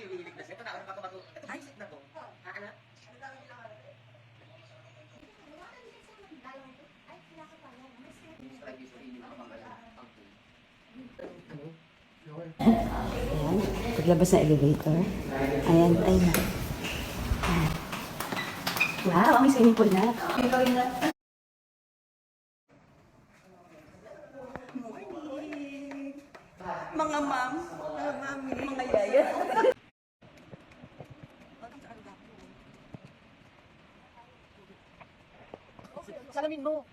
yung hihilig na. Ito na, ano pa ito? Ito, ay, sit na to. Ano? Ayan, paglabas ng elevator. Ayan, ayun na. Ayan. Wow, may swimming pool na. Mga ma'am, mga mami, mga yaya. Salamin mo.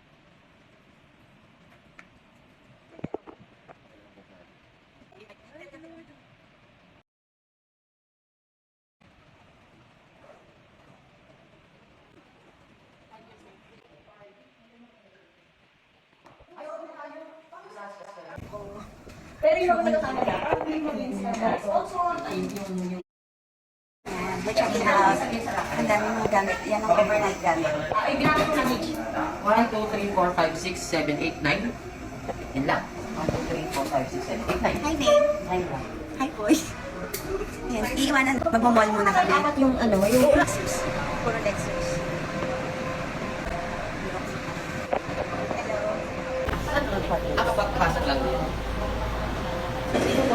Pero yung mga nagkakamala, parang hindi mag-instance. Also, Ayan, we're checking out. Ang dami mga gamit. Yan ang overnight gamit. Ay, ginamit ko na ni 1, 2, 3, 4, 5, 6, 7, 8, 9. Yan lang. 1, 2, 3, 4, 5, 6, 7, 8, 9. Hi, babe. Ay, lang. Hi, boy. Ayan, iiwanan. Magmamall muna kami. dapat yung ano, yung Lexus. Puro Lexus. Hello. Ako, pasok lang. Dito po